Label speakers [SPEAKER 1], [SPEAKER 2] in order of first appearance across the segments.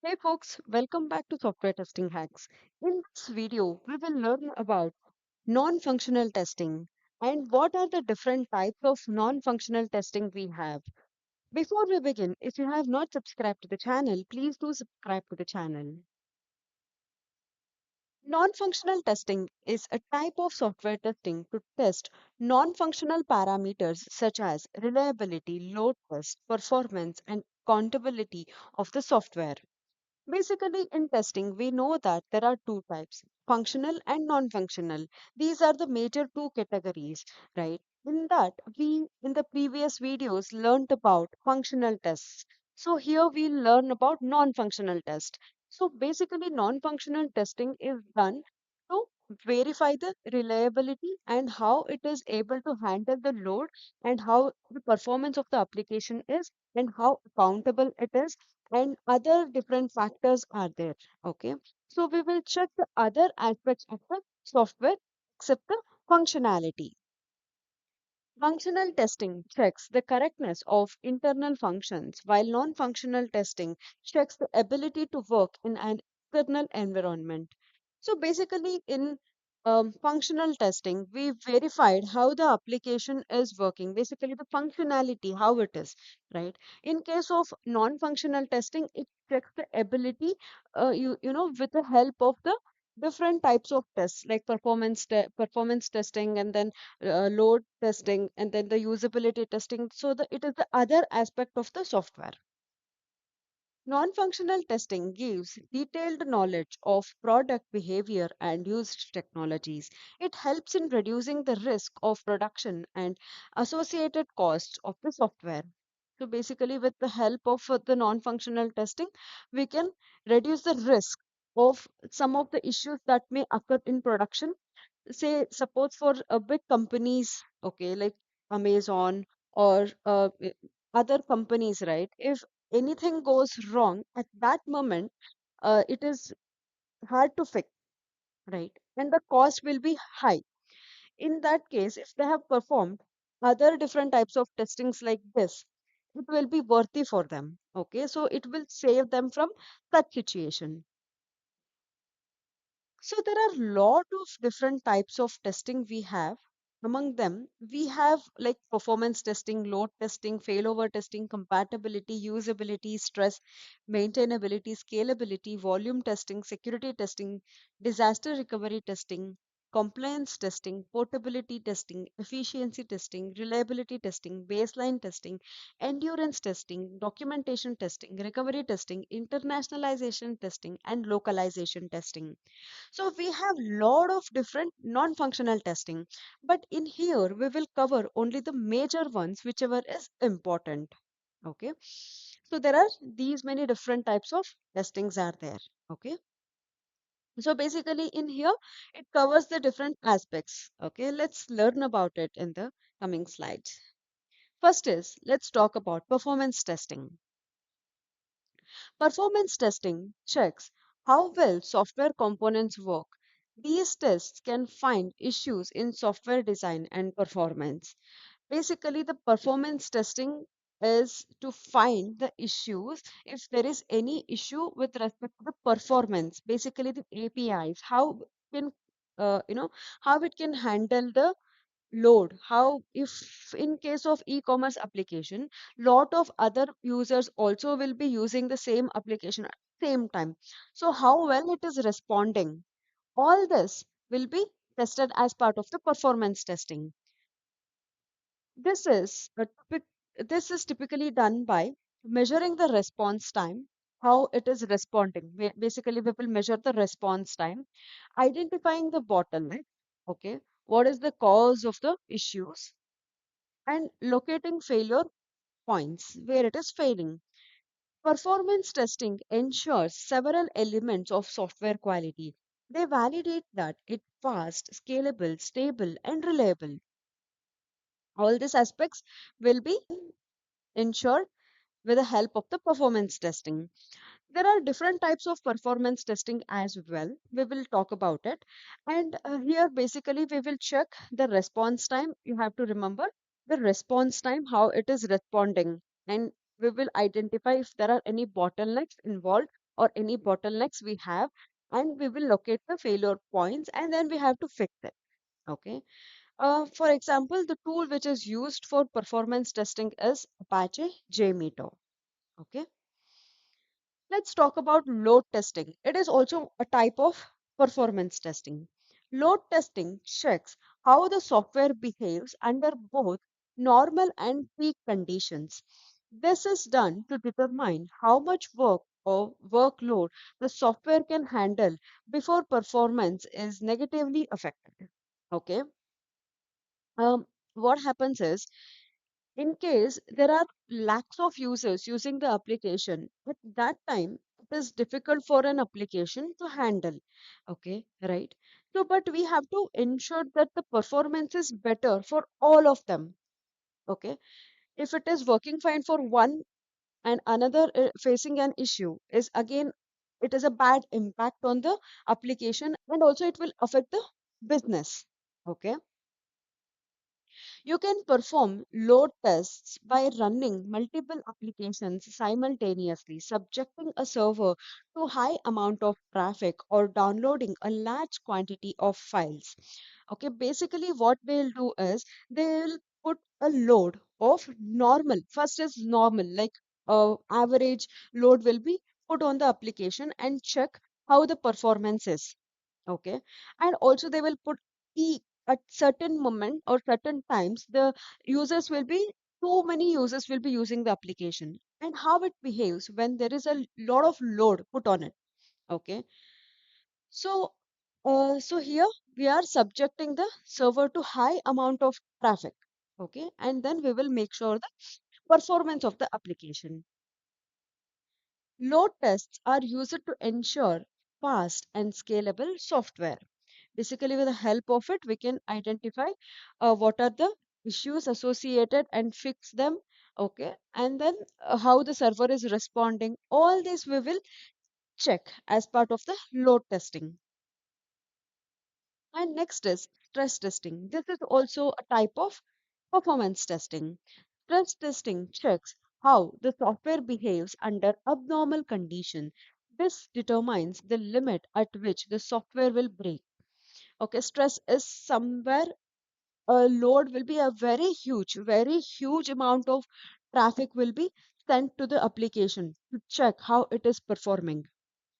[SPEAKER 1] Hey folks, welcome back to Software Testing Hacks. In this video, we will learn about non-functional testing and what are the different types of non-functional testing we have. Before we begin, if you have not subscribed to the channel, please do subscribe to the channel. Non-functional testing is a type of software testing to test non-functional parameters such as reliability, load test, performance, and accountability of the software. Basically, in testing, we know that there are two types, functional and non-functional. These are the major two categories, right? In that, we in the previous videos learned about functional tests. So here we learn about non-functional test. So basically, non-functional testing is done to verify the reliability and how it is able to handle the load and how the performance of the application is and how accountable it is and other different factors are there. Okay, so we will check the other aspects of the software except the functionality. Functional testing checks the correctness of internal functions, while non-functional testing checks the ability to work in an external environment. So basically, in functional testing, we verified how the application is working, basically the functionality, how it is, right? In case of non-functional testing, it checks the ability, with the help of the different types of tests like performance testing and then load testing and then the usability testing. So it is the other aspect of the software. Non-functional testing gives detailed knowledge of product behavior and used technologies. It helps in reducing the risk of production and associated costs of the software. So basically, with the help of the non-functional testing, we can reduce the risk of some of the issues that may occur in production. Say suppose for big companies, okay, like Amazon or other companies, right? If anything goes wrong at that moment, it is hard to fix, right? And the cost will be high. In that case, if they have performed other different types of testings like this, it will be worthy for them. Okay, so it will save them from such situation. So there are lot of different types of testing we have. Among them, we have like performance testing, load testing, failover testing, compatibility, usability, stress, maintainability, scalability, volume testing, security testing, disaster recovery testing, compliance testing, portability testing, efficiency testing, reliability testing, baseline testing, endurance testing, documentation testing, recovery testing, internationalization testing, and localization testing. So we have lot of different non-functional testing, but in here we will cover only the major ones, whichever is important. Okay. So there are these many different types of testings are there. Okay. So basically in here it covers the different aspects. Okay. Let's learn about it in the coming slides. First is let's talk about performance testing. Performance testing checks how well software components work. These tests can find issues in software design and performance. Basically, the performance testing is to find the issues if there is any issue with respect to the performance. Basically, the APIs, how can how it can handle the load, how if in case of e-commerce application lot of other users also will be using the same application at the same time, so how well it is responding, all this will be tested as part of the performance testing. this is a this is typically done by measuring the response time, how it is responding. Basically we will measure the response time, identifying the bottleneck, okay, what is the cause of the issues, and locating failure points where it is failing. Performance testing ensures several elements of software quality. They validate that it's fast, scalable, stable, and reliable. All these aspects will be ensured with the help of the performance testing. There are different types of performance testing as well. We will talk about it. And here, basically, we will check the response time. You have to remember the response time, how it is responding. And we will identify if there are any bottlenecks involved or any bottlenecks we have, and we will locate the failure points and then we have to fix it. Okay. For example, the tool which is used for performance testing is Apache JMeter. Okay. Let's talk about load testing. It is also a type of performance testing. Load testing checks how the software behaves under both normal and peak conditions. This is done to determine how much work or workload the software can handle before performance is negatively affected. Okay. Um, what happens is, in case there are lakhs of users using the application, at that time it is difficult for an application to handle. Okay, right? So, but we have to ensure that the performance is better for all of them. Okay, if it is working fine for one and another facing an issue, is again it is a bad impact on the application and also it will affect the business. Okay. You can perform load tests by running multiple applications simultaneously, subjecting a server to high amount of traffic or downloading a large quantity of files. Okay, basically what they'll do is they'll put a load of normal. First is normal, like average load will be put on the application and check how the performance is. Okay, and also they will put peak at certain moment or certain times the users will be too many users will be using the application and how it behaves when there is a lot of load put on it. Okay, so so here we are subjecting the server to high amount of traffic. Okay, and then we will make sure the performance of the application. Load tests are used to ensure fast and scalable software. Basically, with the help of it, we can identify what are the issues associated and fix them. Okay, and then how the server is responding. All this we will check as part of the load testing. And next is stress testing. This is also a type of performance testing. Stress testing checks how the software behaves under abnormal condition. This determines the limit at which the software will break. Okay, stress is somewhere a load will be a very huge amount of traffic will be sent to the application to check how it is performing.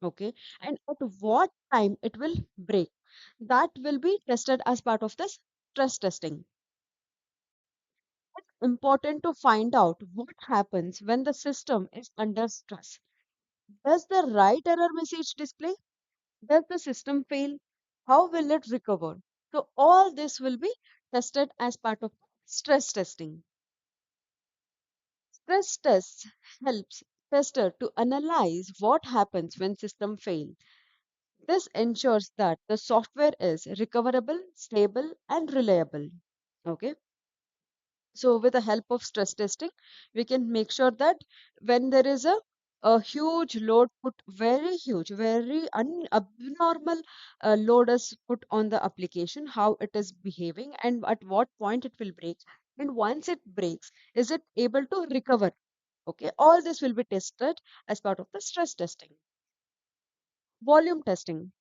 [SPEAKER 1] Okay, and at what time it will break. That will be tested as part of this stress testing. Important to find out what happens when the system is under stress. Does the right error message display? Does the system fail? How will it recover? So all this will be tested as part of stress testing. Stress tests helps tester to analyze what happens when system fail. This ensures that the software is recoverable, stable, and reliable. Okay. So with the help of stress testing, we can make sure that when there is a huge load put, very huge, very abnormal load is put on the application, how it is behaving and at what point it will break. And once it breaks, is it able to recover? Okay, all this will be tested as part of the stress testing. Volume testing.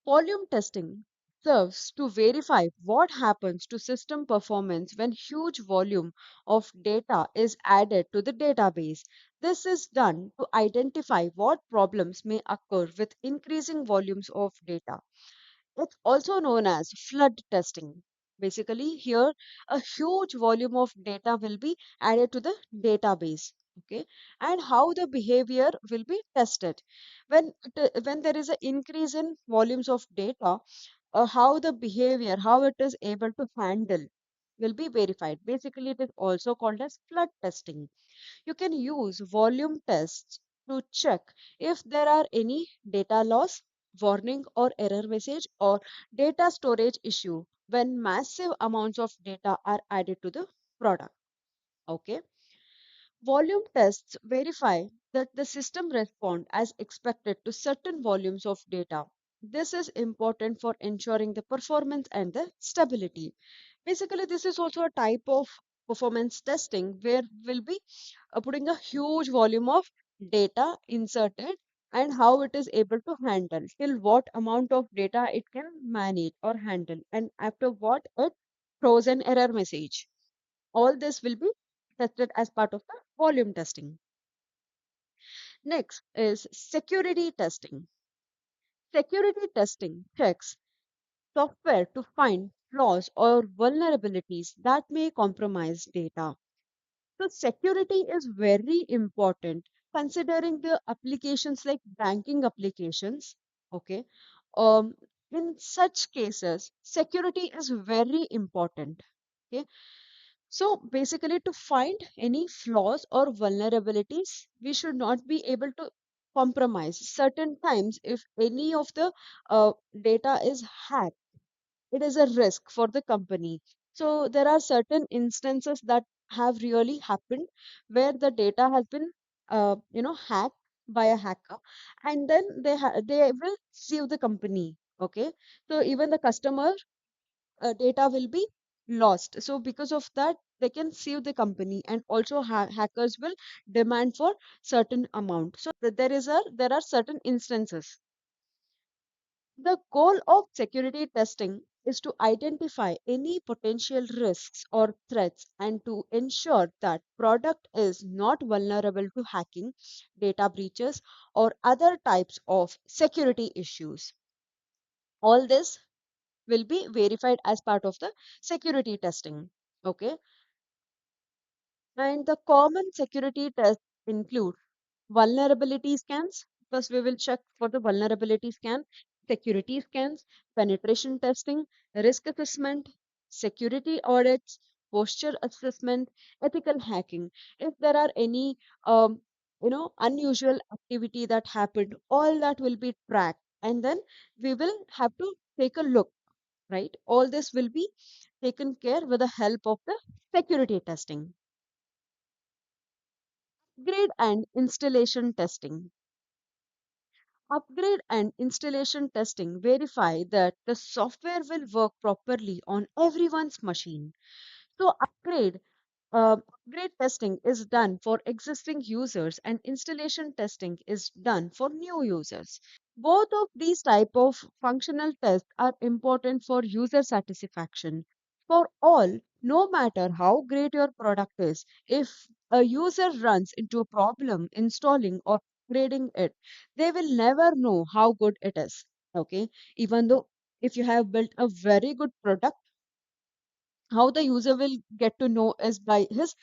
[SPEAKER 1] Volume testing serves to verify what happens to system performance when huge volume of data is added to the database. This is done to identify what problems may occur with increasing volumes of data. It's also known as flood testing. Basically, here a huge volume of data will be added to the database. Okay, and how the behavior will be tested when there is an increase in volumes of data, how the behavior, how it is able to handle will be verified. Basically, it is also called as flood testing. You can use volume tests to check if there are any data loss, warning or error message, or data storage issue when massive amounts of data are added to the product. Okay. Volume tests verify that the system respond as expected to certain volumes of data. This is important for ensuring the performance and the stability. Basically, this is also a type of performance testing where we'll be putting a huge volume of data inserted, and how it is able to handle, till what amount of data it can manage or handle, and after what it throws an error message. All this will be tested as part of the volume testing. Next is security testing. Security testing checks software to find flaws or vulnerabilities that may compromise data. So, security is very important considering the applications like banking applications. Okay. Um, in such cases, security is very important. Okay. So, basically, to find any flaws or vulnerabilities, we should not be able to compromise. Certain times, if any of the data is hacked, it is a risk for the company. So there are certain instances that have really happened where the data has been, hacked by a hacker, and then they will sue the company. Okay, so even the customer data will be lost. So because of that, they can sue the company, and also hackers will demand for certain amount. So there are certain instances. The goal of security testing is to identify any potential risks or threats and to ensure that product is not vulnerable to hacking, data breaches, or other types of security issues. All this will be verified as part of the security testing. Okay, and the common security tests include vulnerability scans. First, we will check for the vulnerability scan, security scans, penetration testing, risk assessment, security audits, posture assessment, ethical hacking. If there are any, unusual activity that happened, all that will be tracked, and then we will have to take a look. Right, all this will be taken care with the help of the security testing. Upgrade and installation testing. Upgrade and installation testing verify that the software will work properly on everyone's machine. So, upgrade testing is done for existing users, and installation testing is done for new users. Both of these type of functional tests are important for user satisfaction. For all, no matter how great your product is, if a user runs into a problem installing or upgrading it, they will never know how good it is. Okay, even though if you have built a very good product, how the user will get to know is by his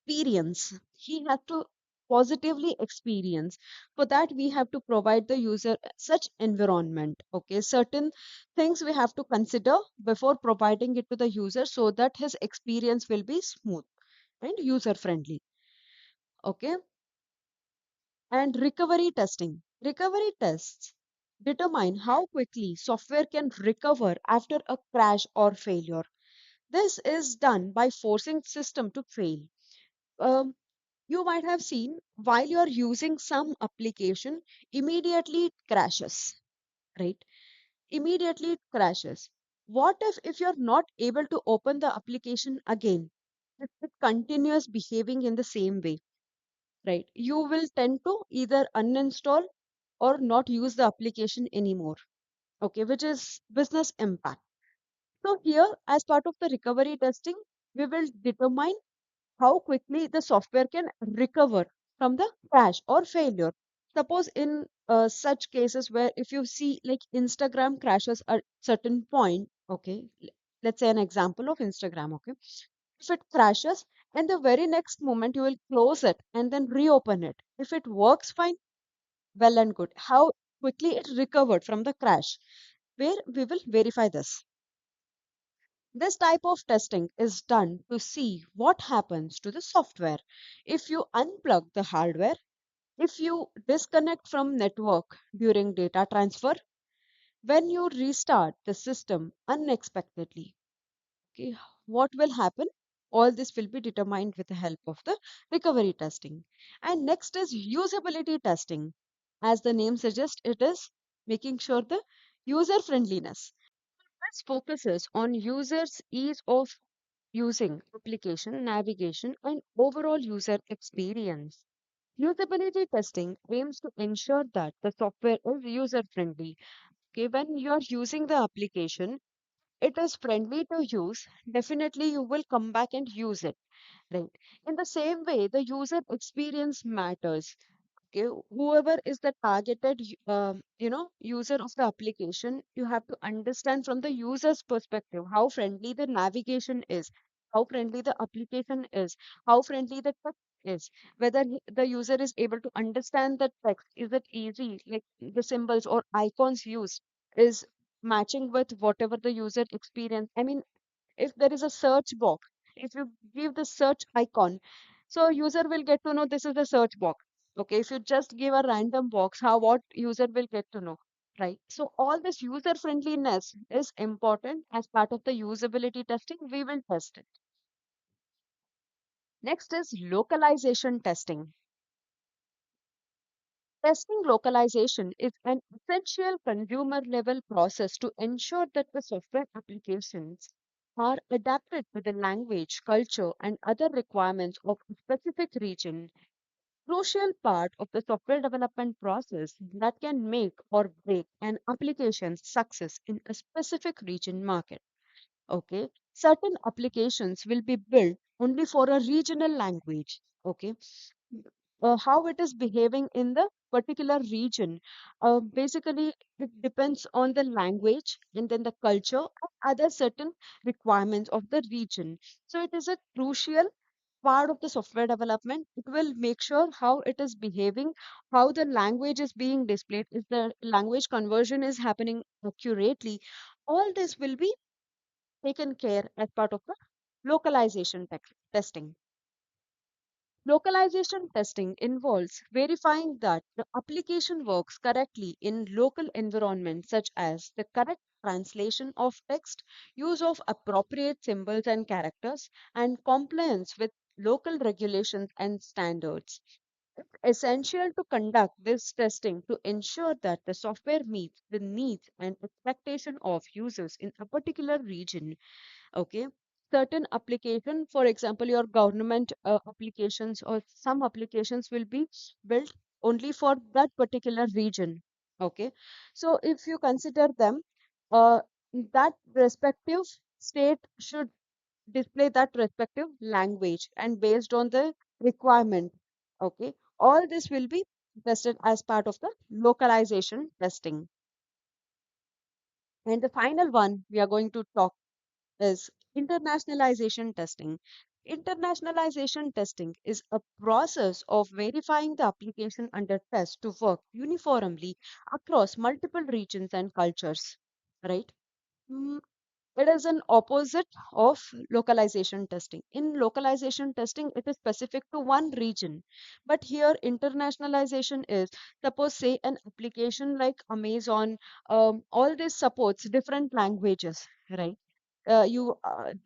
[SPEAKER 1] experience. He has to positively experience. For that, we have to provide the user such environment. Okay, certain things we have to consider before providing it to the user so that his experience will be smooth and user friendly. Okay, and recovery testing. Recovery tests determine how quickly software can recover after a crash or failure. This is done by forcing system to fail. Um, you might have seen while you're using some application, immediately it crashes, right? Immediately it crashes. What if you're not able to open the application again? If it continues behaving in the same way, right? You will tend to either uninstall or not use the application anymore, okay, which is business impact. So here, as part of the recovery testing, we will determine how quickly the software can recover from the crash or failure. Suppose in such cases where if you see like Instagram crashes at certain point, okay, let's say an example of Instagram, okay, if it crashes and the very next moment you will close it and then reopen it. If it works fine, well and good. How quickly it recovered from the crash, where we will verify this. This type of testing is done to see what happens to the software if you unplug the hardware, if you disconnect from network during data transfer, when you restart the system unexpectedly. Okay, what will happen? All this will be determined with the help of the recovery testing. And next is usability testing. As the name suggests, it is making sure the user friendliness. This focuses on users' ease of using application, navigation, and overall user experience. Usability testing aims to ensure that the software is user friendly. Okay, when you are using the application, it is friendly to use, definitely you will come back and use it, right? In the same way, the user experience matters. Okay, whoever is the targeted user of the application, you have to understand from the user's perspective how friendly the navigation is, how friendly the application is, how friendly the text is, whether the user is able to understand the text, is it easy, like the symbols or icons used is matching with whatever the user experience. I mean, if there is a search box, if you give the search icon, so user will get to know this is the search box. Okay, if you just give a random box, how what user will get to know, right? So all this user friendliness is important. As part of the usability testing, we will test it. Next is localization testing. Testing localization is an essential consumer level process to ensure that the software applications are adapted to the language, culture, and other requirements of a specific region. Crucial part of the software development process that can make or break an application's success in a specific region market. Okay, certain applications will be built only for a regional language. Okay, how it is behaving in the particular region. Basically, it depends on the language and then the culture and other certain requirements of the region. So it is a crucial part of the software development. It will make sure how it is behaving, how the language is being displayed, is the language conversion is happening accurately. All this will be taken care as part of the localization testing. Localization testing involves verifying that the application works correctly in local environments such as the correct translation of text, use of appropriate symbols and characters, and compliance with local regulations and standards. It's essential to conduct this testing to ensure that the software meets the needs and expectation of users in a particular region. Okay, certain application, for example your government applications or some applications will be built only for that particular region. Okay, so if you consider them, uh, that respective state should display that respective language and based on the requirement. Okay, all this will be tested as part of the localization testing. And the final one we are going to talk is internationalization testing. Internationalization testing is a process of verifying the application under test to work uniformly across multiple regions and cultures. Right? Mm, it is an opposite of localization testing. In localization testing, it is specific to one region. But here, internationalization is, suppose, say, an application like Amazon, all this supports different languages, right? You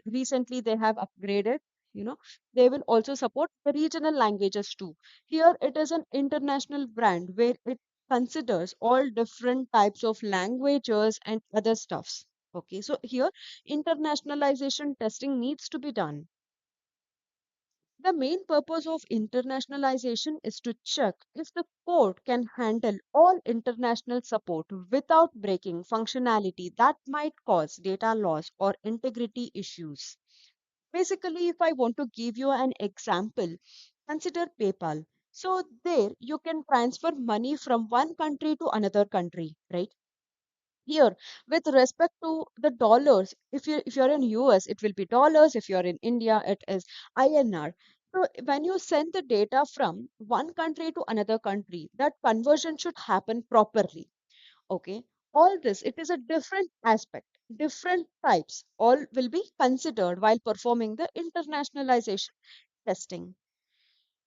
[SPEAKER 1] recently they have upgraded, you know, they will also support the regional languages too. Here, it is an international brand where it considers all different types of languages and other stuffs. Okay, so here internationalization testing needs to be done. The main purpose of internationalization is to check if the code can handle all international support without breaking functionality that might cause data loss or integrity issues. Basically, if I want to give you an example, consider PayPal. So there you can transfer money from one country to another country, right? Here, with respect to the dollars, if you're in US it will be dollars, if you're in India it is INR. So when you send the data from one country to another country, that conversion should happen properly. Okay, all this, it is a different aspect, different types, all will be considered while performing the internationalization testing.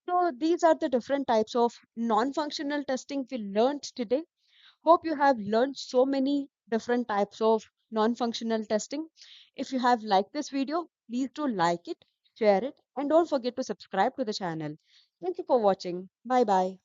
[SPEAKER 1] So these are the different types of non-functional testing we learned today. Hope you have learned so many different types of non-functional testing. If you have liked this video, please do like it, share it, and don't forget to subscribe to the channel. Thank you for watching. Bye bye.